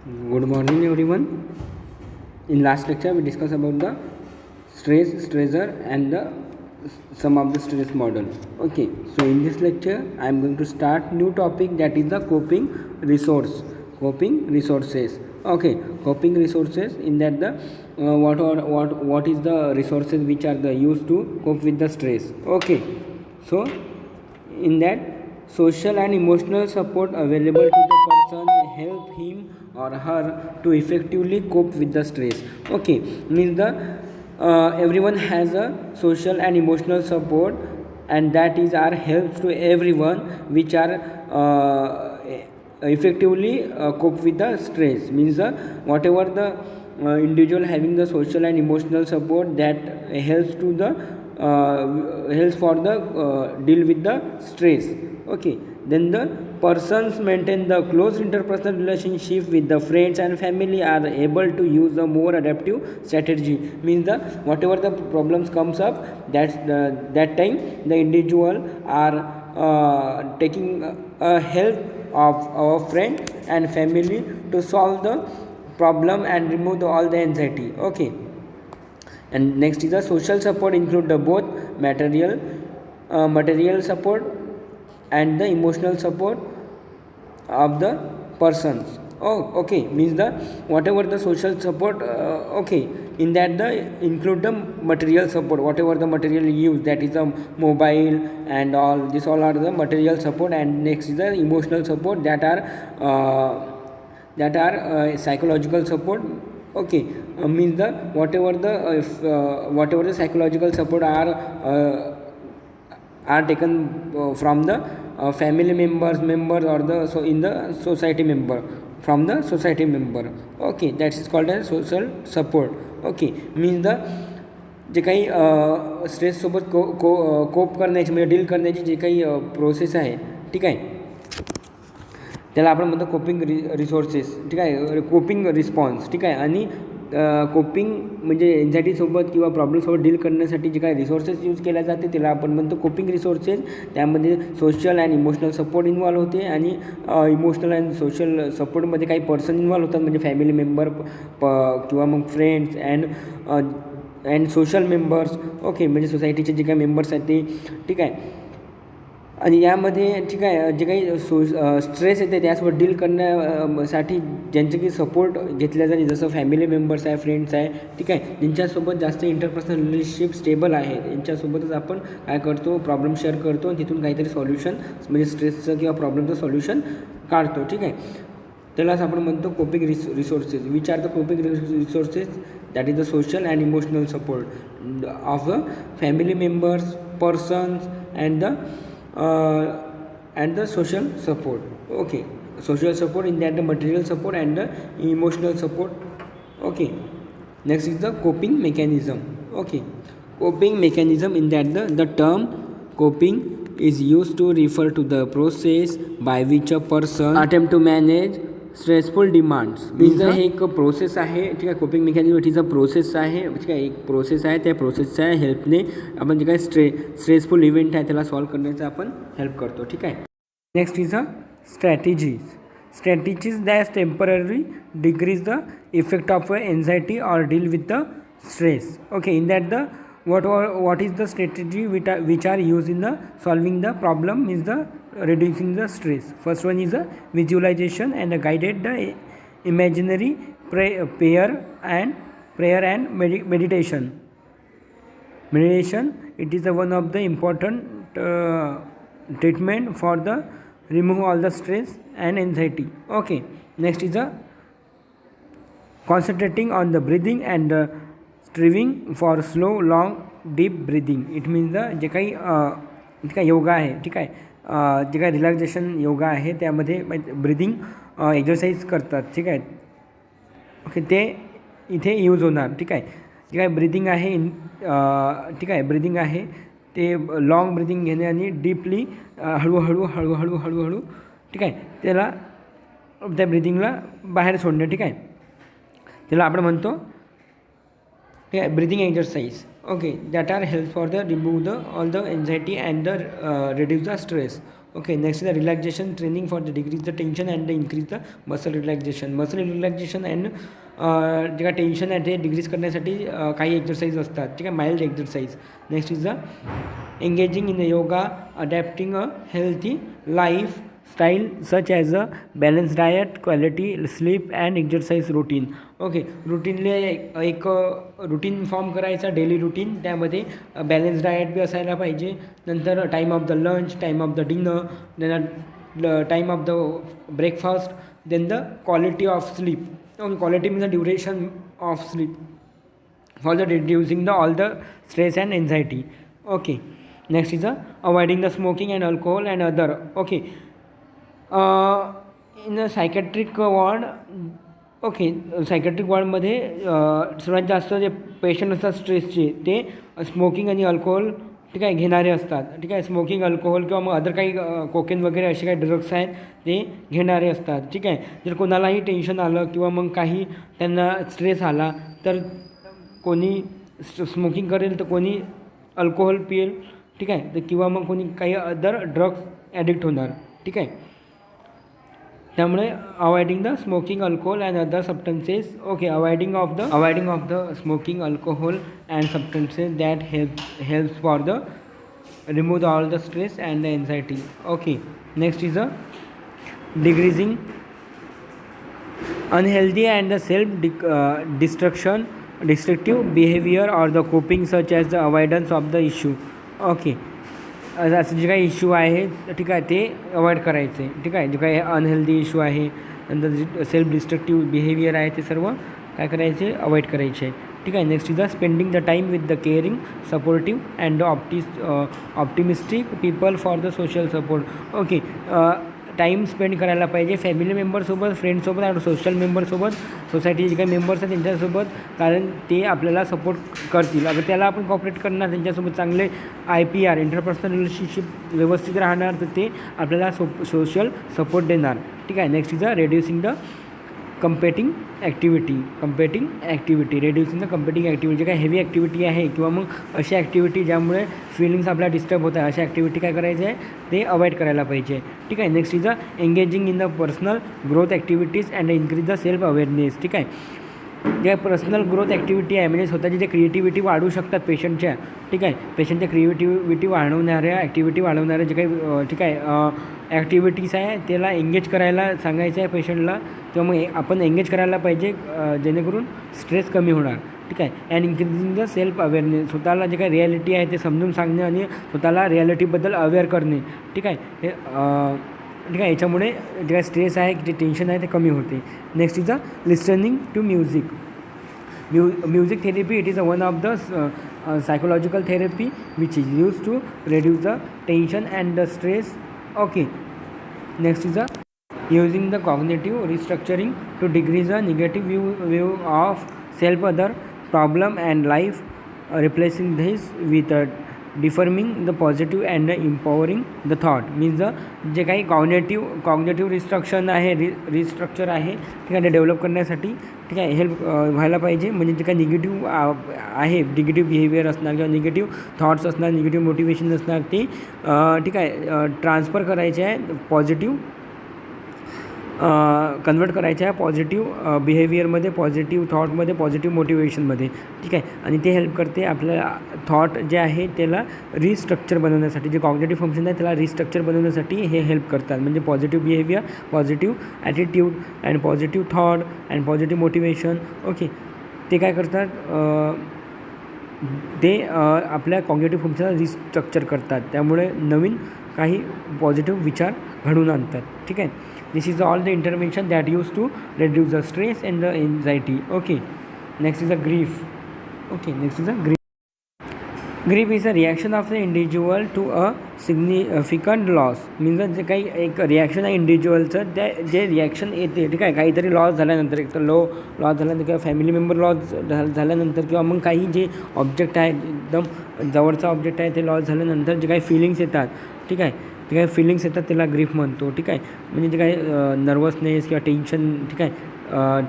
Good morning, everyone. In last lecture, we discussed about the stress, stressor, and the some of the stress model. Okay, so in this lecture, I am going to start new topic, that is the coping coping resources. Okay, coping resources. In that the what is the resources which are the used to cope with the stress. Okay, so in that, social and emotional support available to the person help him or her to effectively cope with the stress. Okay, means the everyone has a social and emotional support, and that is our helps to everyone which are effectively cope with the stress. Means the whatever the individual having the social and emotional support, that helps to the helps for the deal with the stress. Okay, then the persons maintain the close interpersonal relationship with the friends and family are able to use the more adaptive strategy. Means the whatever the problems comes up, that time the individual are taking help of our friend and family to solve the problem and remove all the anxiety. Okay, and next is the social support include the both material support and the emotional support of the persons. Oh, okay, means the whatever the social support, okay, in that the include the material support, whatever the material used, that is the mobile and all, this all are the material support. And next is the emotional support, that are psychological support. Okay, means the whatever the whatever the psychological support are taken from the family members or the so in the society member, from the society member. Okay, that is called as social support. Okay, means the जे काही स्ट्रेससोबत कोप करण्याची म्हणजे deal करण्याची जे काही process आहे, ठीक आहे, त्याला आपण म्हणतो कोपिंग रिसोर्सेस. ठीक आहे, कोपिंग रिस्पॉन्स. ठीक आहे, आणि कोपिंग म्हणजे एन्झायटीसोबत किंवा प्रॉब्लेमसोबत डील करण्यासाठी जे काही रिसोर्सेस यूज केल्या जाते त्याला आपण म्हणतो कोपिंग रिसोर्सेस. त्यामध्ये social and emotional support involve होते, आणि इमोशनल अँड सोशल सपोर्टमध्ये काही पर्सन इन्व्हॉल्व होतात, म्हणजे फॅमिली मेंबर किंवा मग friends and social members. Okay, म्हणजे सोसायटीचे जे काही मेंबर्स आहेत ते. ठीक आहे, आणि यामध्ये ठीक आहे जे काही स्ट्रेस येते त्यासोबत डील करण्यासाठी ज्यांचे की सपोर्ट घेतल्या जाते, जसं फॅमिली मेंबर्स आहे, फ्रेंड्स आहे, ठीक आहे, ज्यांच्यासोबत जास्त इंटरपर्सनल रिलेशनशिप स्टेबल आहे, यांच्यासोबतच आपण काय करतो, प्रॉब्लेम शेअर करतो आणि तिथून काहीतरी सॉल्युशन म्हणजे स्ट्रेसचं किंवा प्रॉब्लेमचं सॉल्युशन काढतो. ठीक आहे, त्यालाच आपण म्हणतो coping resources. Which are the coping resources? That is the social and emotional support of the family members, persons and the social support. Okay, social support, in that the material support and the emotional support. Okay, next is the coping mechanism. Okay, coping mechanism, in that the term coping is used to refer to the process by which a person attempt to manage stressful demands. Means हे एक process आहे. ठीक आहे, coping mechanism it is a process आहे. ठीक आहे, एक process आहे. त्या प्रोसेसच्या हेल्पने आपण जे काही स्ट्रेसफुल इव्हेंट आहे त्याला सॉल्व्ह करण्याचा आपण हेल्प करतो. ठीक आहे, next is a strategies that temporary decrease the effect of anxiety or deal with the stress. Okay, in that the what is the strategy which are used in the solving the problem, is the reducing the stress. First one is a visualization and a guided the imaginary prayer and meditation. It is the one of the important treatment for the remove all the stress and anxiety. Okay, next is a concentrating on the breathing and striving for slow long deep breathing. It means the जे काही योगा आहे, ठीक आहे, जे काही relaxation yoga आहे त्यामध्ये breathing exercise करतात. ठीक आहे, ओके, ते इथे यूज होणार. ठीक आहे, जे काही ब्रिदिंग आहे ठीक आहे, ब्रिदिंग आहे ते लॉंग ब्रिदिंग घेणे आणि डीपली हळूहळू ठीक आहे त्याला त्या ब्रिदिंगला बाहेर सोडणे. ठीक आहे, त्याला आपण म्हणतो breathing exercise. Okay, that are help for the remove the all the anxiety and the reduce the stress. Okay, next is the relaxation training for the decrease the tension and increase the muscle relaxation. Muscle relaxation and जे काय tension आहे ते decrease करण्यासाठी काही exercise असतात, ठीक आहे, mild exercise. Next is the engaging in the yoga, adapting a healthy lifestyle such as a balance diet, quality sleep and exercise routine. Okay, रुटीनले एक रुटीन फॉर्म करायचा, डेली रुटीन. त्यामध्ये बॅलन्स डायट बी असायला पाहिजे. नंतर time of the lunch, time of the dinner, then time of the breakfast, then the quality of sleep. Quality means the duration of sleep for the reducing the all the stress and anxiety. Okay, next is the avoiding the smoking and alcohol and other. Okay, in the psychiatric ward, okay, psychiatric वॉर्डमध्ये सर्वात जास्त जे patient असतात स्ट्रेसचे ते smoking आणि alcohol, ठीक आहे, घेणारे असतात. ठीक आहे, स्मोकिंग, अल्कोहोल किंवा मग अदर काही कोकेन वगैरे असे काही ड्रग्स आहेत ते घेणारे असतात. ठीक आहे, जर कोणालाही टेन्शन आलं किंवा मग काही त्यांना स्ट्रेस आला तर कोणी स्मोकिंग करेल तर कोणी अल्कोहोल पिएल. ठीक आहे, तर किंवा मग कोणी काही अदर ड्रग्स ॲडिक्ट होणार. ठीक आहे, त्यामुळे avoiding the smoking, alcohol and other substances. Okay, avoiding of the smoking, alcohol and substances that helps for the remove all the stress and the anxiety. Okay, next is a decreasing unhealthy and the destructive behavior or the coping such as the avoidance of the issue. Okay, असं जे काही issue आहे, ठीक आहे, ते avoid करायचे. ठीक आहे, जे काही अनहेल्दी इश्यू आहे, नंतर सेल्फ डिस्ट्रक्टिव्ह बिहेवियर आहे, ते सर्व काय करायचे, अवॉइड करायचे. ठीक आहे, next is the spending the time with the caring, supportive and optimistic people for the social support. Okay, time spend करायला पाहिजे फॅमिली मेंबरसोबत, फ्रेंड्ससोबत आणि सोशल मेंबरसोबत, सोसायटीचे जे काही मेंबर्स आहेत त्यांच्यासोबत, कारण ते आपल्याला सपोर्ट करतील. अगर त्याला आपण कॉपरेट करणार, त्यांच्यासोबत चांगले IPR, इंटरपर्सनल रिलेशनशिप व्यवस्थित राहणार, तर ते आपल्याला सोशल सपोर्ट देणार. ठीक आहे, next is a reducing the competing activity. Reducing the competing activity. जे काही हेवी ॲक्टिव्हिटी आहे किंवा मग अशी ॲक्टिव्हिटी ज्यामुळे फिलिंग्स आपल्या डिस्टर्ब होत आहे, अशा ॲक्टिव्हिटी काय करायचं आहे, ते अवॉइड करायला पाहिजे. ठीक आहे, next is a engaging in the personal growth activities and increase the self awareness. ठीक आहे, ज्या पर्सनल ग्रोथ ॲक्टिव्हिटी आहे म्हणजे स्वतःची जे क्रिएटिव्हिटी वाढवू शकतात पेशंटच्या. ठीक आहे, पेशंटच्या क्रिएटिव्हिटी वाढवणाऱ्या, ॲक्टिव्हिटी वाढवणाऱ्या जे काही ठीक आहे ॲक्टिव्हिटीज आहे त्याला एंगेज करायला सांगायचं आहे पेशंटला, किंवा मग आपण एंगेज करायला पाहिजे जेणेकरून स्ट्रेस कमी होणार. ठीक आहे, and increasing the self awareness. स्वतःला जे काही रिॲलिटी आहे ते समजून सांगणे आणि स्वतःला रिॲलिटीबद्दल अवेअर करणे. ठीक आहे, हे ठीक आहे, याच्यामुळे जे काही स्ट्रेस आहे, जे टेन्शन आहे ते कमी होते. Next is a listening to music. Music therapy, it is a one of the psychological therapy which is use to reduce the tension and the stress. Okay, next is using the cognitive restructuring to decrease the negative view of self, other problem and life, replacing this with affirming the positive and empowering the thought. Means जे काही cognitive restriction आहे, restructure आहे, ठीक आहे, ते develop करण्यासाठी, ठीक आहे, हेल्प व्हायला पाहिजे. म्हणजे जे काही निगेटिव्ह आहे, निगेटिव्ह बिहेवियर असणार किंवा निगेटिव्ह थॉट्स असणार, निगेटिव्ह मोटिवेशन असणार, ते ठीक आहे ट्रान्सफर करायचे आहे, पॉझिटिव्ह कन्वर्ट करायचं आहे पॉझिटिव्ह बिहेवियरमध्ये, पॉझिटिव्ह थॉटमध्ये, पॉझिटिव्ह मोटिवेशनमध्ये. ठीक आहे, आणि ते हेल्प करते आपल्याला थॉट जे आहे त्याला रिस्ट्रक्चर बनवण्यासाठी, जे कॉग्नेटिव्ह फंक्शन आहे त्याला रिस्ट्रक्चर बनवण्यासाठी हे हेल्प करतात. म्हणजे positive behaviour, positive attitude and positive thought and positive motivation. Okay, ते काय करतात, ते आपल्या कॉग्नेटिव्ह फंक्शनला रिस्ट्रक्चर करतात, त्यामुळे नवीन काही पॉझिटिव्ह विचार घडवून आणतात. ठीक आहे, this is all the intervention that used to reduce the stress and the anxiety. Okay, next is a grief. Okay, next is a grief. Grief is a reaction of the individual to a significant loss. Means जे काही एक reaction आहे इंडिव्हिज्युअलचं, त्या जे reaction येते, ठीक आहे, काहीतरी लॉस झाल्यानंतर, एक तर लॉस झाल्यानंतर किंवा फॅमिली मेंबर लॉस झाल्यानंतर, किंवा मग काही जे ऑब्जेक्ट आहे, एकदम जवळचा ऑब्जेक्ट आहे, ते लॉस झाल्यानंतर जे काही फिलिंग्स येतात, ठीक आहे, जे काही फिलिंग्स येतात त्याला ग्रीफ म्हणतो. ठीक आहे, म्हणजे जे काही नर्वसनेस किंवा टेन्शन, ठीक आहे,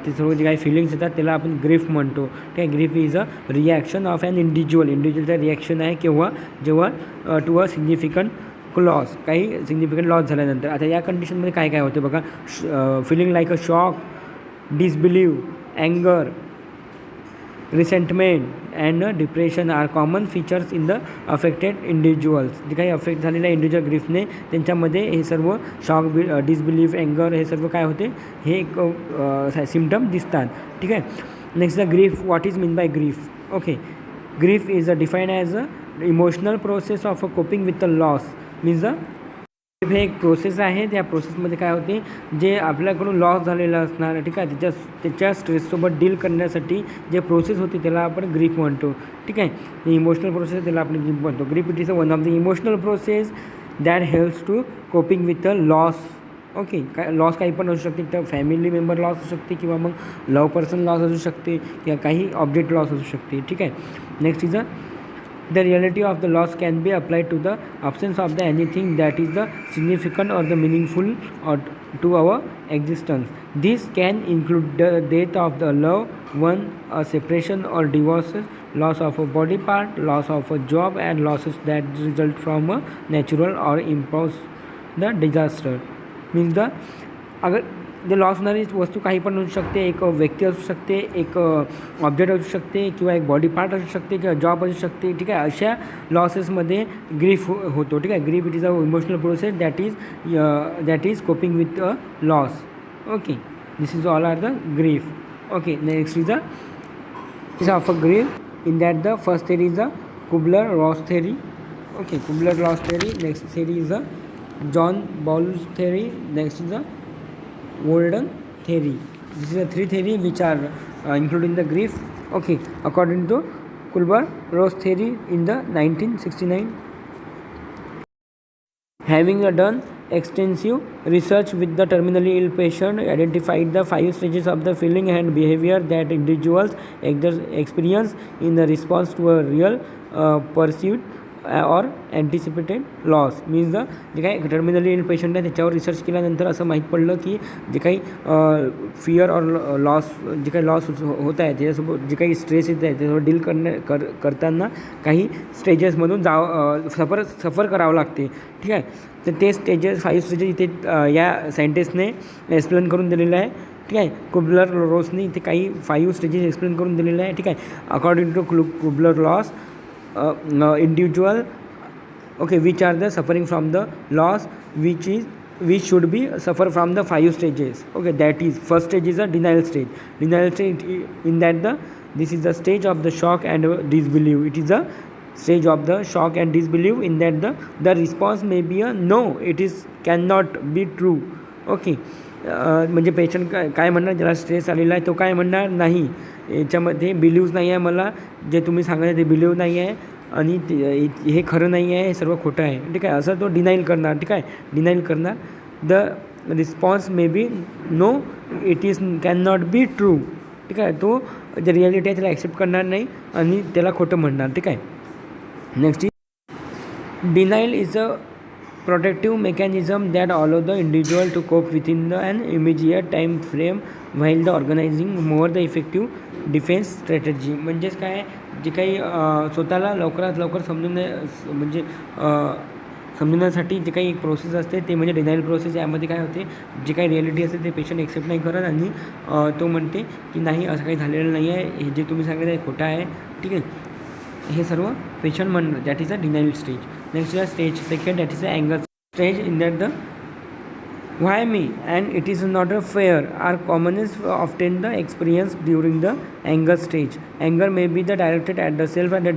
ते सर्व जे काही फिलिंग्स येतात त्याला आपण ग्रीफ म्हणतो. ठीक आहे, grief is a reaction of an इंडिव्हिज्युअलचं रिॲक्शन आहे जेव्हा टू अ सिग्निफिकंट लॉस, काही सिग्निफिकंट लॉस झाल्यानंतर. आता या कंडिशनमध्ये काय काय होते बघा. Feeling like a shock, disbelief, अँगर, resentment and depression are common features in the affected individuals. जे काही अफेक्ट झालेल्या इंडिव्हिज्युअल ग्रीफने त्यांच्यामध्ये हे सर्व शॉक, डिसबिलीफ, अँगर हे सर्व काय होते, हे एक सिम्पटम दिसतात. ठीक आहे. Next the grief. What is mean by grief. Okay. Grief is defined as a emotional process of coping with the loss. Means the हे एक प्रोसेस आहे. त्या प्रोसेसमध्ये काय होते, जे आपल्याकडून लॉस झालेलं असणार, ठीक आहे, त्याच्या स्ट्रेससोबत डील करण्यासाठी जे प्रोसेस होती त्याला आपण ग्रीफ म्हणतो. ठीक आहे. इमोशनल प्रोसेस त्याला आपण ग्रीफ म्हणतो. Grief it is one of the emotional process that helps to coping with the loss. Okay. काय लॉस काही पण असू शकते, तर फॅमिली मेंबर लॉस असू शकते, किंवा मग लव पर्सन लॉस असू शकते, किंवा काही ऑब्जेक्ट लॉस असू शकते. ठीक आहे. Next is the reality of the loss can be applied to the absence of the anything that is the significant or the meaningful or to our existence. This can include the death of the loved one, a separation or divorces, loss of a body part, loss of a job, and losses that result from a natural or imposed the disaster. Means the अगर जे loss होणारी वस्तू काही पण असू शकते, एक व्यक्ती असू शकते, एक ऑब्जेक्ट असू शकते, किंवा एक बॉडी पार्ट असू शकते, किंवा जॉब असू शकते. ठीक आहे. अशा लॉसेसमध्ये ग्रीफ होतो. ठीक आहे. Grief it is a emotional process that is coping with a loss. Okay. This is all are the grief. Okay. Next is is of a grief in that the first theory is the Kubler-Ross theory. Okay. Kubler-Ross theory. Next theory is the John Bowlby's theory. Next is the Walden theory. This is the three theory which are included in the grief. Okay, according to Kübler-Ross theory in the 1969. Having done extensive research with the terminally ill patient, identified the 5 stages of the feeling and behavior that individuals experience in the response to a real perceived और अँटिसिपेटेड loss. Means the जे काही terminally ill patient आहे त्याच्यावर research केल्यानंतर असं माहीत पडलं की जे काही फिअर और लॉस, जे काही लॉस होत आहे त्याच्यासोबत जे काही स्ट्रेस येत आहे त्याच्यासोबत डील करताना काही स्टेजेसमधून सफर करावं लागते. ठीक आहे. तर ते स्टेजेस 5 स्टेजेस इथे या सायंटिस्टने एक्सप्लेन करून दिलेलं आहे. ठीक आहे. कुबलर-रॉसने इथे काही 5 स्टेजेस एक्सप्लेन करून दिलेले आहे. ठीक आहे. According to Kubler-Ross, individual, okay, which are the suffering from the loss, which should be suffer from the 5 stages. Okay, that is first stage is a denial stage. Denial stage, in that this is the stage of the shock and disbelief. It is a stage of the shock and disbelief in that the response may be a no, it cannot be true. Okay. म्हणजे patient काय म्हणणार, ज्याला stress आलेला आहे तो काय म्हणणार, नाही याच्यामध्ये बिलीव्ह नाही आहे, मला जे तुम्ही सांगायचं ते बिलीव्ह नाही आहे, आणि हे खरं नाही आहे, हे सर्व खोटं आहे. ठीक आहे. असं तो डिनाईल करणार. ठीक आहे. डिनाईल करणार. The response may be no, it can not be true. ठीक आहे. तो जे रिॲलिटी आहे त्याला ॲक्सेप्ट करणार नाही आणि त्याला खोटं म्हणणार. ठीक आहे. Next is denial is a protective mechanism that allow the individual to cope within an immediate time frame while the organizing more the effective defense strategy. म्हणजेच काय, जे काही स्वतःला लवकरात लवकर समजण्यासाठी जे काही एक प्रोसेस असते ते म्हणजे डिनायल प्रोसेस. यामध्ये काय होते, जे काही रिॲलिटी असते ते पेशंट एक्सेप्ट नाही करत आणि तो म्हणते की नाही असं काही झालेलं नाही आहे, हे जे तुम्ही सांगितलं आहे खोटं आहे. ठीक आहे. हे सर्व पेशंट म्हणणं, that is a denial stage. Next is stage second, that is a अँगर stage. In that the why me and it is not a fair R commonest often the experience during the अँगर stage. अँगर may be the directed at the self and the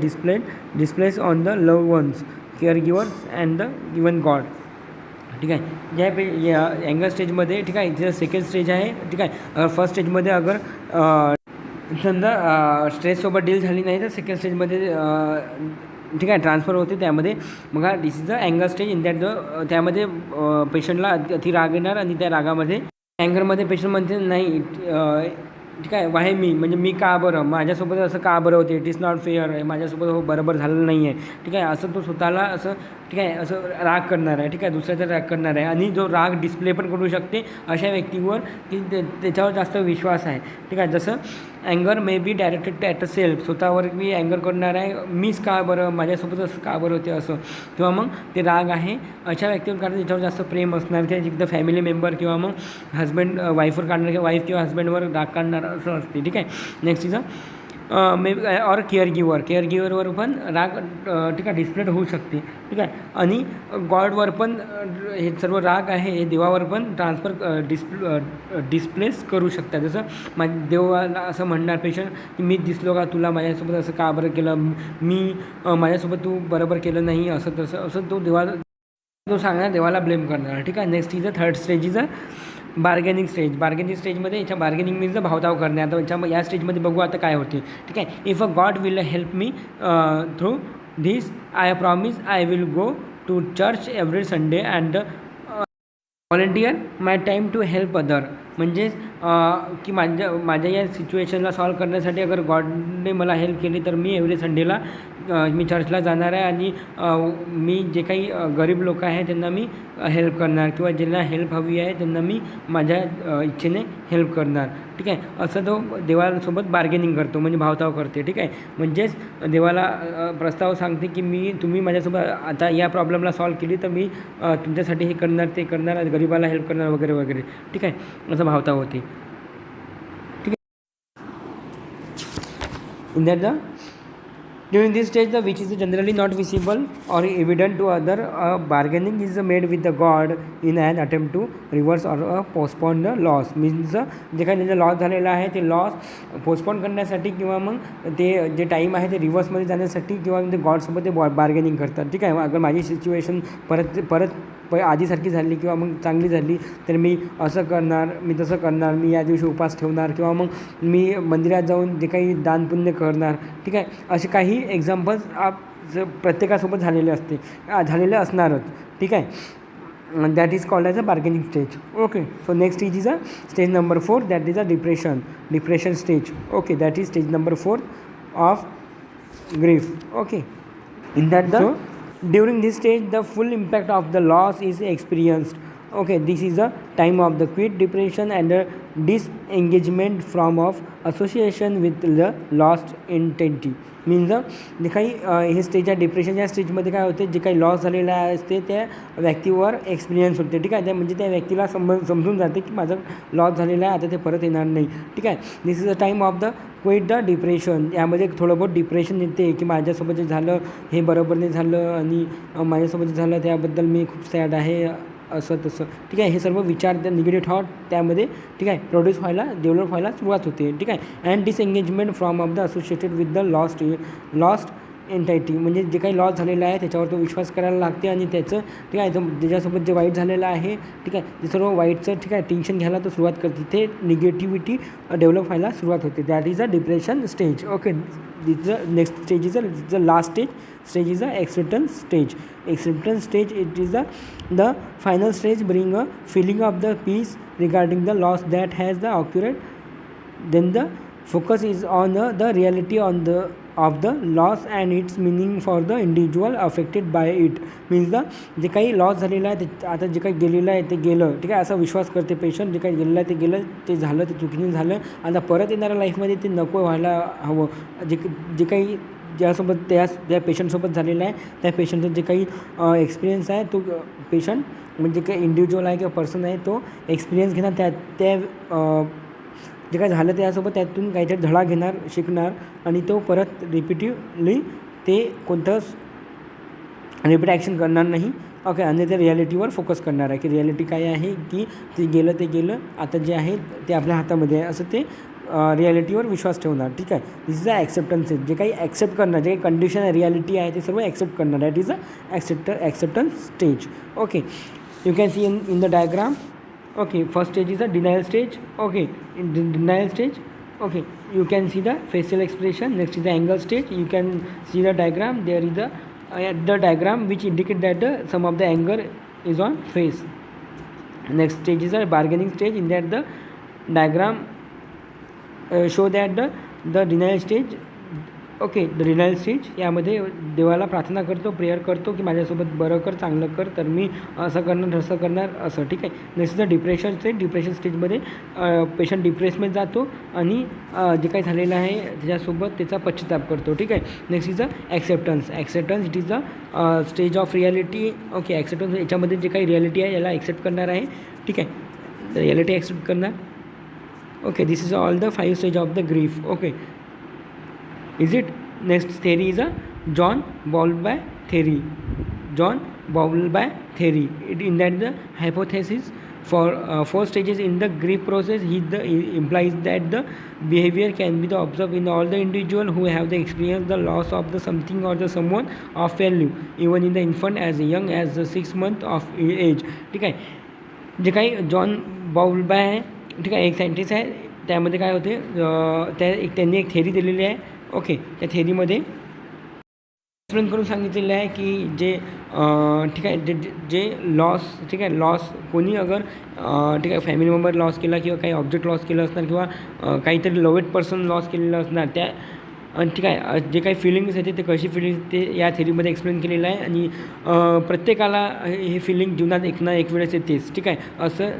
displace on the love once, care givers and the even God. ठीक आहे. या अँगर स्टेजमध्ये, ठीक आहे, इथे second stage आहे. ठीक आहे. फर्स्ट स्टेजमध्ये अगर समजा स्ट्रेससोबत डील झाली नाही तर सेकंड स्टेजमध्ये ठीक आहे ट्रान्सफर होते. त्यामध्ये बघा दिस इज द अँगर स्टेज. इन दॅट त्यामध्ये पेशंटला अति राग येणार आणि त्या रागामध्ये अँगरमध्ये पेशंट म्हणते नाही, ठीक आहे, वाय मी, म्हणजे मी का बरं, माझ्यासोबत असं का बरं होते, इट इज नॉट फेअर, माझ्यासोबत हो बरोबर झालेलं नाही आहे. ठीक आहे. असं तो स्वतःला असं, ठीक आहे, असं राग करणार आहे. ठीक आहे. दुसऱ्याचा राग करणार आहे आणि जो राग डिस्प्ले पण करू शकते अशा व्यक्तीवर की त्याच्यावर जास्त विश्वास आहे. ठीक आहे. जसं अँगर may be directed at a self, स्वतःवर मी अँगर करणार आहे, मीच का बरं, माझ्यासोबत असं का बरं होते असं, किंवा मग ते राग आहे अशा व्यक्तीवर काढणार ज्याच्यावर जास्त प्रेम असणार, किंवा एकदा फॅमिली मेंबर किंवा मग हस्बंड वाईफवर काढणार, किंवा वाईफ किंवा हस्बंडवर राग काढणार असं असते. ठीक आहे. नेक्स्ट इज मे और केअरगिवरवर पण राग ठीक आहे डिस्प्लेड होऊ शकते. ठीक आहे. आणि गॉडवर पण हे सर्व राग आहे हे देवावर पण ट्रान्सफर डिस्प्लेस करू शकतात. जसं देवाला असं म्हणणार पेशंट की मी दिसलो का तुला, माझ्यासोबत असं का बरं केलं, मी माझ्यासोबत तू बरोबर केलं नाही, असं तसं असं तो सांगणार, देवाला ब्लेम करणार. ठीक आहे. Next is a third stage is a bargaining स्टेजमध्ये याच्या बार्गेनिंग मीन्स भावताव करणे. आता या स्टेजमध्ये बघू आता काय होते. ठीक आहे. If a God will help me through this I promise I will go to church every Sunday and volunteer my time to help other. म्हणजेच की माझ्या या सिच्युएशनला सॉल्व करण्यासाठी अगर गॉडने मला हेल्प केली तर मी एव्हरी संडेला मी चर्चला जाणार आहे, आणि मी जे काही गरीब लोक आहे त्यांना मी हेल्प करणार, किंवा ज्यांना हेल्प हवी आहे त्यांना मी माझ्या इच्छेने हेल्प करणार. ठीक आहे. असं तो देवासोबत बार्गेनिंग करतो, म्हणजे भावताव करते. ठीक आहे. म्हणजेच देवाला प्रस्ताव सांगते की तुम्ही माझ्यासोबत आता या प्रॉब्लेमला सॉल्व केली तर मी तुमच्यासाठी हे करणार, ते करणार, गरीबाला हेल्प करणार वगैरे वगैरे. ठीक आहे. असं भावताव होते. ठीक आहे. In that during this stage which is generally not visible or evident to other, bargaining is made with the god in an attempt to reverse or postpone the loss. means जे काही त्यांचा लॉस झालेला आहे ते loss postpone करण्यासाठी, किंवा मग ते जे टाईम आहे ते रिव्हर्समध्ये जाण्यासाठी, किंवा ते गॉडसोबत ते बार्गेनिंग करतात. ठीक आहे. अगर माझी सिच्युएशन परत आधीसारखी झाली किंवा मग चांगली झाली तर मी असं करणार, मी तसं करणार, मी या दिवशी उपास ठेवणार, किंवा मग मी मंदिरात जाऊन जे काही दानपुण्य करणार. ठीक आहे. असे काही एक्झाम्पल्स प्रत्येकासोबत झालेले असणारच. ठीक आहे. That is called as a bargaining stage. Okay. So next is a stage number 4, that is a depression stage. Okay. That is stage number 4 of grief. Okay. In that during this stage the full impact of the loss is experienced. Okay. This is a time of the quit depression and the disengagement from of association with the lost entity. Means जे काही हे stage आहे depression, या स्टेजमध्ये काय होते, जे काही लॉस झालेलं असते त्या व्यक्तीवर एक्सपिरियन्स होते. ठीक आहे. त्या म्हणजे त्या व्यक्तीला समजून जाते की माझं लॉस झालेलं आहे, आता ते परत येणार नाही. ठीक आहे. This is a time of the quit the depression. यामध्ये थोडं बहुत डिप्रेशन येते की माझ्यासोबत जे झालं हे बरोबर नाही झालं, आणि माझ्यासोबत जे झालं त्याबद्दल मी खूप सॅड आहे, असं तसं. ठीक आहे. हे सर्व विचार, त्या निगेटिव्ह थॉट त्यामध्ये ठीक आहे डेव्हलप व्हायला सुरुवात होते. ठीक आहे. And disengagement from of the associated with the lost entity. म्हणजे जे काही लॉस झालेलं आहे त्याच्यावर तो विश्वास करायला लागते, आणि त्याचं ठीक आहे ज्याच्यासोबत जे वाईट झालेलं आहे ठीक आहे ते सर्व वाईटचं ठीक आहे टेन्शन घ्यायला तो सुरुवात करते, ते निगेटिव्हिटी डेव्हलप व्हायला सुरुवात होते. That is a depression stage. Okay. This the next stage is the last stage is the acceptance stage. It is the final stage, bring a feeling of the peace regarding the loss that has the occurred. Then the focus is on the reality of the loss and its meaning for the individual affected by it. Means जे काही loss झालेलं आहे ते आता जे काही गेलेलं आहे ते गेलं. ठीक आहे. असा विश्वास करते पेशंट, जे काही गेलेलं आहे ते गेलं, ते झालं, ते चुकीने झालं, आता परत येणाऱ्या लाईफमध्ये ते नको व्हायला हवं. जे काही ज्यासोबत त्या पेशंटसोबत झालेलं आहे त्या पेशंटचा जे काही एक्सपिरियन्स आहे तो पेशंट म्हणजे काही इंडिव्हिज्युअल आहे किंवा पर्सन आहे तो एक्सपिरियन्स घेणार, त्या जे काय झालं त्यासोबत त्यातून काहीतरी धडा घेणार, शिकणार, आणि तो परत रिपिटिव्हली ते कोणतंच रिपीट ॲक्शन करणार नाही. ओके. आणि त्या रिॲलिटीवर फोकस करणार आहे की रिॲलिटी काय आहे, की ते गेलं, आता जे आहे ते आपल्या हातामध्ये आहे, असं ते रिॲलिटीवर विश्वास ठेवणार. ठीक आहे. This is a acceptance. जे काही ॲक्सेप्ट करणार, जे काही कंडिशन आहे, रिॲलिटी आहे ते सर्व ॲक्सेप्ट करणार. That is a acceptance stage. Okay. You can see in the diagram. Okay, first stage is a denial stage. Okay, in denial stage, okay, you can see the facial expression. Next is the angle stage. You can see the diagram. There is the diagram which indicate that some of the anger is on face. Next stage is a bargaining stage. In that the diagram show that the denial stage okay, the denial stage यामध्ये देवाला प्रार्थना करतो, prayer करतो की माझ्यासोबत बरं कर, चांगलं कर, तर मी असं करणार तसं करणार असं, ठीक आहे. Next the depression stage. Depression स्टेजमध्ये पेशंट डिप्रेसमध्ये जातो आणि जे काही झालेलं आहे त्याच्यासोबत त्याचा पश्चाताप करतो, ठीक आहे. Next is the acceptance. Acceptance it is the stage of reality. Okay, acceptance याच्यामध्ये जे काही रियालिटी आहे याला ॲक्सेप्ट करणार आहे, ठीक आहे. रियालिटी ॲक्सेप्ट करणार. Okay, this is all the 5 stage of the grief. Okay, is it? Next theory is a John Bowlby theory. John Bowlby theory. In that the hypothesis for 4 stages in the grief process, he implies that the behavior can be observed in all the individual who have the experience the loss of the something or the someone of value, even in the infant as young as the 6 month of age. ठीक आहे. जे काही John बाउलबाय आहे, ठीक आहे, एक scientist आहे, त्यामध्ये काय होते त्यांनी एक थेरी दिलेली आहे. ओके, त्या थेरीमध्ये एक्सप्लेन करून सांगितलेलं आहे की जे ठीक आहे जे लॉस, ठीक आहे, लॉस कोणी अगर ठीक आहे फॅमिली मेंबर लॉस केला किंवा काही ऑब्जेक्ट लॉस केलं असणार किंवा काहीतरी लवेड पर्सन लॉस केलेलं असणार, त्या ठीक आहे जे काही फिलिंग्स आहेत ते कशी फिलिंग्स ते या थेरीमध्ये एक्सप्लेन केलेलं आहे. आणि प्रत्येकाला हे फिलिंग जीवनात एक वेळेस येतेच, ठीक आहे, असं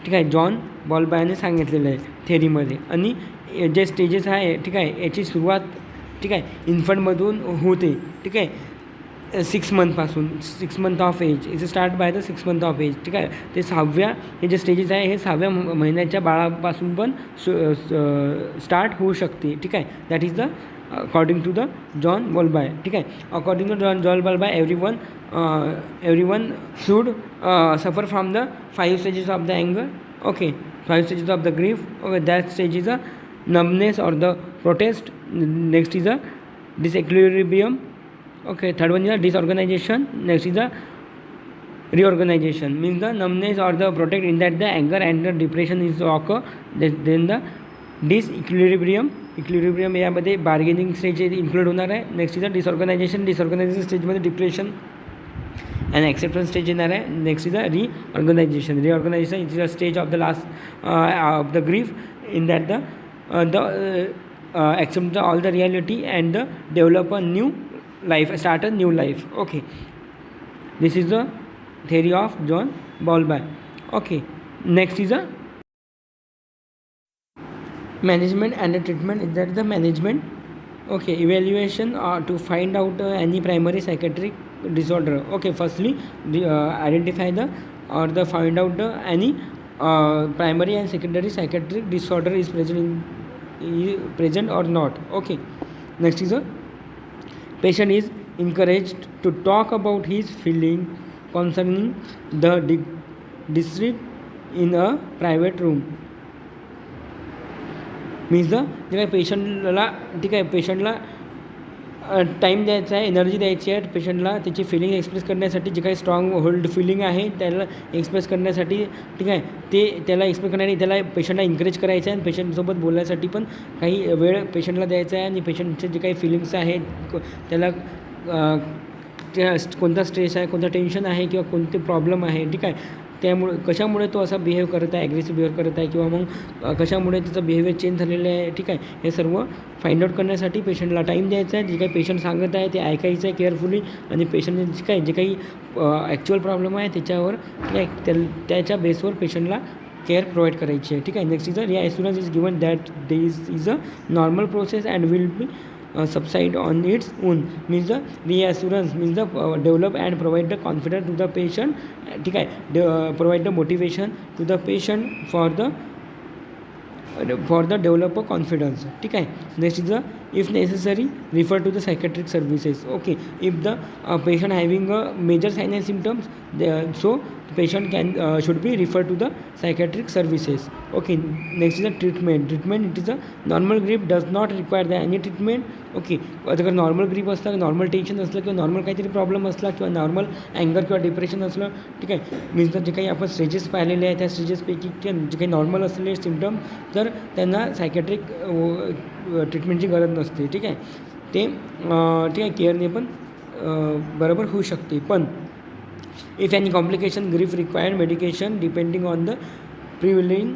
ठीक आहे जॉन बॉलबायने सांगितलेलं आहे थेरीमध्ये. आणि जे स्टेजेस आहे, ठीक आहे, याची सुरुवात, ठीक आहे, इन्फंटमधून होते, ठीक आहे, 6 मंथपासून, 6 month of age is start by the 6 month of age, ठीक आहे. ते 6व्या हे जे स्टेजेस आहे हे 6व्या महिन्याच्या बाळापासून पण स्टार्ट होऊ शकते, ठीक आहे. That is the according to the John Bowlby, ठीक आहे. According to John Bowlby everyone should suffer from the 5 stages of the अँगर. Okay, 5 stages of the grief. Okay, that stage is a numbness or the protest. Next is a disequilibrium. Okay, third one is a disorganization. Next is a reorganization. Means the numbness or the protest in that the anger and the depression is occur. Then the equilibrium यामध्ये bargaining stage include होणार आहे. Next is अ डिसऑर्गनायझेशन स्टेजमध्ये depression and acceptance stage येणार आहे. Next is a reorganization is a stage of the last of the grief. In that the accept all the reality and develop a new life, start a new life. Okay, this is the theory of John Bowlby. Okay, next is a management and the treatment. Is that the management? Okay, evaluation to find out any primary psychiatric disorder. Okay, firstly identify the or the find out the any primary and secondary psychiatric disorder is present or not. Okay, next is a patient is encouraged to talk about his feeling concerning the distress in a private room. Means the जे काही पेशंटला, ठीक आहे, पेशंटला time द्यायचा आहे, energy द्यायची आहे पेशंटला त्याची फिलिंग एक्सप्रेस करण्यासाठी. जे काही स्ट्रॉंग होल्ड फिलिंग आहे त्याला एक्सप्रेस करण्यासाठी, ठीक आहे, ते त्याला एक्सप्रेस करण्यासाठी त्याला पेशंटला एन्करेज करायचं आहे. आणि पेशंटसोबत बोलण्यासाठी पण काही वेळ पेशंटला द्यायचा आहे. आणि पेशंटचे जे काही फिलिंग्स आहेत त्याला कोणता स्ट्रेस आहे, कोणतं टेन्शन आहे किंवा कोणते प्रॉब्लेम आहे, ठीक आहे, त्यामुळे कशामुळे तो असा बिहेव करत आहे, ॲग्रेसिव्ह बिहेव करत आहे किंवा मग कशामुळे त्याचं बिहेवियर चेंज झालेलं आहे, ठीक आहे, हे सर्व फाइंड आउट करण्यासाठी पेशंटला टाईम द्यायचा आहे. जे काही पेशंट सांगत आहे ते ऐकायचं आहे केअरफुली. आणि पेशंटने जे काही ॲक्च्युअल प्रॉब्लेम आहे त्याच्यावर, ठीक आहे, त्याच्या बेसवर पेशंटला केअर प्रोव्हाइड करायची आहे, ठीक आहे. Next is a reassurance is given that this is a normal process and will be subside on its own. Means the reassurance means the develop and provide the confidence to the patient, ठीक आहे, provide the motivation to the patient for the developer confidence, ठीक आहे. Next is the if necessary refer to the psychiatric services. Okay, if the patient having a major sign and symptoms, so the patient should be referred to the psychiatric services. Okay, next is the treatment. It is a normal grief does not require the any treatment. Okay, अगर normal grip असलं, normal tension असलं किंवा normal काहीतरी problem असला किंवा normal अँगर किंवा depression असलं, ठीक आहे, मीन्स जे काही आपण स्टेजेस पाहिलेले आहे त्या स्टेजेसपैकी जे काही नॉर्मल असलेले सिम्पटम तर त्यांना सायकॅट्रिक ट्रीटमेंटची गरज नसते, ठीक आहे. ते ठीक आहे केअरने पण बरोबर होऊ शकते. पण if any complication grief required medication depending on the prevailing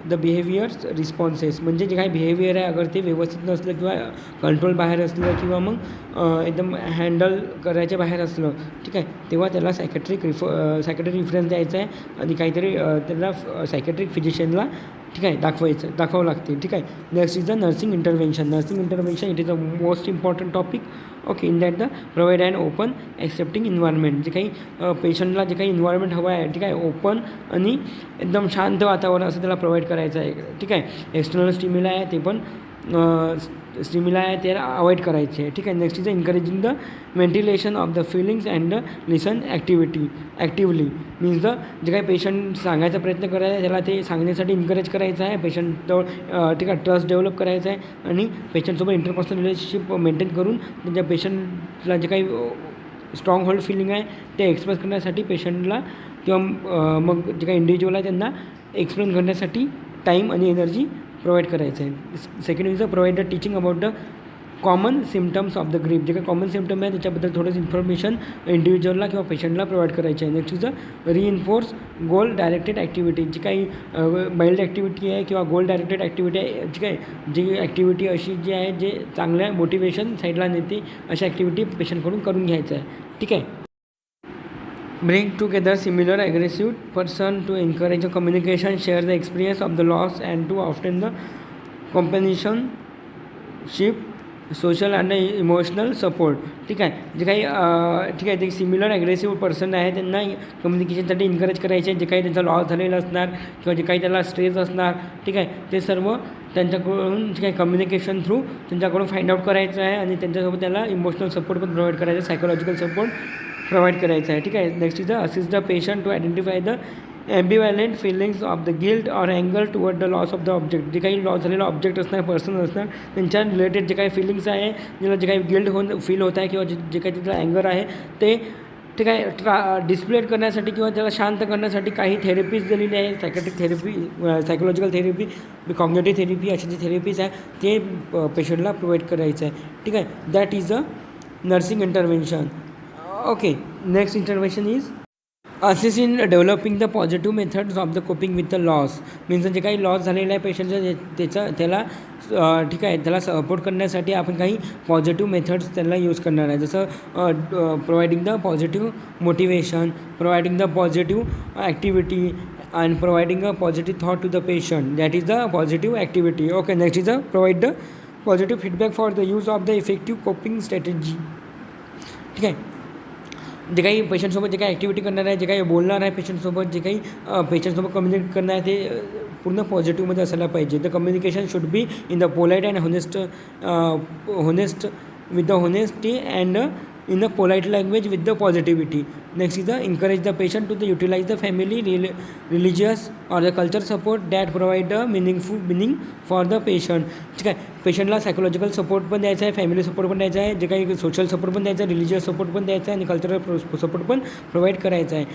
the behaviours responses, म्हणजे जे काही बिहेवियर आहे अगर ते व्यवस्थित नसलं किंवा कंट्रोल बाहेर असलं किंवा मग एकदम हँडल करायच्या बाहेर असलं, ठीक आहे, तेव्हा त्याला सायकॅट्रिक रिफरन्स द्यायचा आहे आणि काहीतरी त्याला सायकॅट्रिक फिजिशियनला, ठीक आहे, दाखवावं लागते, ठीक आहे. Next is the nursing intervention. Nursing intervention it is a most important topic. Okay, in that the provide and open accepting environment, जे काही पेशंटला जे काही इन्व्हायरमेंट हवं आहे, ठीक आहे, ओपन आणि एकदम शांत वातावरण असं त्याला प्रोव्हाइड करायचं आहे, ठीक आहे. एक्सटर्नल स्टिम्युला आहे ते पण स्टिम्युला आहे त्याला अवॉइड करायचे आहे, ठीक आहे. Next is encouraging the ventilation of the feelings and the listen actively means the जे काही पेशंट सांगायचा प्रयत्न करायचा आहे त्याला ते सांगण्यासाठी इन्करेज करायचं आहे, पेशंटजवळ ठीक आहे ट्रस्ट डेव्हलप करायचा आहे आणि पेशंटसोबत इंटरपर्सनल रिलेशनशिप मेंटेन करून त्यांच्या पेशंटला जे काही स्ट्रॉंग होल्ड फिलिंग आहे ते एक्सप्रेस करण्यासाठी पेशंटला किंवा मग जे काही इंडिव्हिज्युअल आहे त्यांना एक्सप्लेन करण्यासाठी टाईम आणि एनर्जी प्रोव्हाइड करायचं आहे. Second is the provide the teaching about the common symptoms of the grip, जे काही कॉमन सिम्टम आहे त्याच्याबद्दल थोडंसं इन्फॉर्मेशन इंडिव्हिज्युअलला किंवा पेशंटला प्रोव्हाइड करायची आहे. Next is the reinforce goal directed activity, जी काही बाईल्ड ॲक्टिव्हिटी आहे किंवा गोल डायरेक्टेड ॲक्टिव्हिटी आहे, जी काही जी ॲक्टिव्हिटी अशी जी आहे जे चांगल्या मोटिवेशन साईडला नेते अशा ॲक्टिव्हिटी पेशंटकडून करून घ्यायचं आहे, ठीक आहे. Bring together similar aggressive person to encourage the communication, share the experience of the loss and to often the companionship, social and emotional support, ठीक आहे. जे काही ठीक आहे ते सिमिलर ॲग्रेसिव्ह पर्सन आहे त्यांना कम्युनिकेशनसाठी इन्करेज करायचे, जे काही त्यांचा लॉस झालेला असणार किंवा जे काही त्याला स्ट्रेस असणार, ठीक आहे, ते सर्व त्यांच्याकडून जे काही कम्युनिकेशन थ्रू त्यांच्याकडून फाइंड आउट करायचं आहे आणि त्यांच्यासोबत त्याला इमोशनल सपोर्ट पण प्रोव्हाइड करायचं आहे, सायकोलॉजिकल सपोर्ट प्रोव्हाइड करायचं आहे, ठीक आहे. Next is the assist the patient to identify the ambivalent feelings of the guilt or अँगर toward the loss of the object, जे काही लॉस झालेला ऑब्जेक्ट असणार पर्सन असणार त्यांच्या रिलेटेड जे काही फिलिंग्स आहे, ज्याला जे काही गिल्ट फील होत आहे किंवा जे काही तिथलं अँगर आहे ते ठीक आहे डिस्प्लेट करण्यासाठी किंवा त्याला शांत करण्यासाठी काही थेरपीज दिलेली आहे, psychiatric therapy, psychological therapy, cognitive therapy, अशा जे थेरपीज आहे ते पेशंटला प्रोव्हाइड करायचं आहे, ठीक आहे. That is a nursing intervention. Okay, next intervention is assist in developing the positive methods of the coping with the loss, means जे काही लॉस झालेलं आहे पेशंटचं त्याला ठीक आहे त्याला सपोर्ट करण्यासाठी आपण काही पॉझिटिव्ह मेथड्स त्याला यूज करणार आहे, जसं providing the positive motivation, providing the positive activity and providing a positive thought to the patient, that is the positive activity. Okay, next is the provide the positive feedback for the use of the effective coping strategy, ठीक आहे. जे काही पेशंटसोबत जे काही activity करणार आहे, जे काही बोलणार आहे पेशंटसोबत, जे काही पेशंटसोबत कम्युनिकेट करणार आहे ते पूर्ण पॉझिटिव्हमध्ये असायला पाहिजे. The communication should be in the polite and honest with the honesty and in a polite language with the positivity. Next is the encourage the patient to utilize the family, religious or the culture support that provide the meaningful meaning for the patient, ठीक आहे. पेशंटला psychological support पण द्यायचा आहे, family support पण द्यायचा आहे, जे काही सोशल सपोर्ट पण द्यायचा आहे, रिलिजियस सपोर्ट पण द्यायचा आहे आणि कल्चरल सपोर्ट पण प्रोव्हाइड करायचा आहे.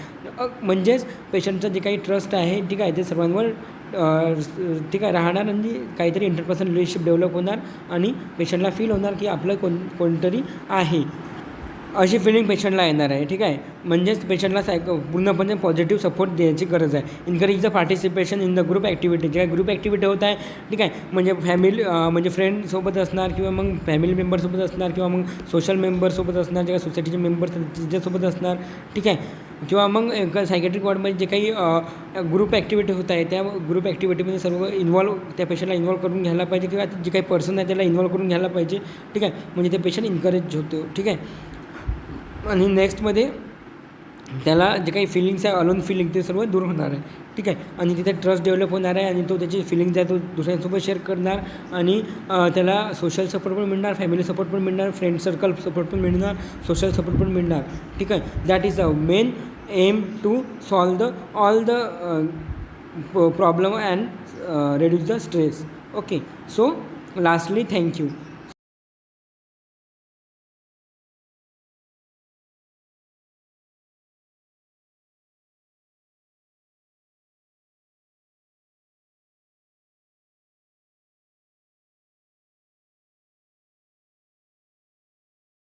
म्हणजेच पेशंटचं जे काही ट्रस्ट आहे, ठीक आहे, ते सर्वांवर ठीक आहे राहणार आणि काहीतरी इंटरपर्सनल रिलेशनशिप डेव्हलप होणार आणि पेशंटला फील होणार की आपलं कोणतरी आहे अशी फिलिंग पेशंटला येणार आहे, ठीक आहे. म्हणजेच पेशंटला पूर्णपणे पॉझिटिव्ह सपोर्ट द्यायची गरज आहे. Encourage the participation in the group activity, जे काही ग्रुप ॲक्टिव्हिटी होत आहे, ठीक आहे, म्हणजे फॅमिली म्हणजे फ्रेंडसोबत असणार किंवा मग फॅमिली मेंबरसोबत असणार किंवा मग सोशल मेंबरसोबत असणार, जे काही सोसायटीचे मेंबर्स तिच्यासोबत असणार, ठीक आहे, किंवा मग एका सायकॅट्रिक वॉर्डमध्ये जे काही ग्रुप ॲक्टिव्हिटी होत आहे त्या ग्रुप ॲक्टिव्हिटीमध्ये सर्व इन्व्हॉल्व त्या पेशंटला इन्व्हॉल्व करून घ्यायला पाहिजे किंवा जे काही पर्सन आहे त्याला इन्व्हॉल्व करून घ्यायला पाहिजे, ठीक आहे, म्हणजे ते पेशंट इन्करेज होतो, ठीक आहे. आणि नेक्स्टमध्ये त्याला जे काही फिलिंग्स आहे अलोन फिलिंग ते सर्व दूर होणार आहे, ठीक आहे, आणि तिथे ट्रस्ट डेव्हलप होणार आहे आणि तो त्याची फिलिंग्स आहे तो दुसऱ्यांसोबत शेअर करणार आणि त्याला सोशल सपोर्ट पण मिळणार, फॅमिली सपोर्ट पण मिळणार, फ्रेंड सर्कल सपोर्ट पण मिळणार, सोशल सपोर्ट पण मिळणार, ठीक आहे. That is the main aim to solve the all the problem and reduce the stress. Okay, so lastly, thank you.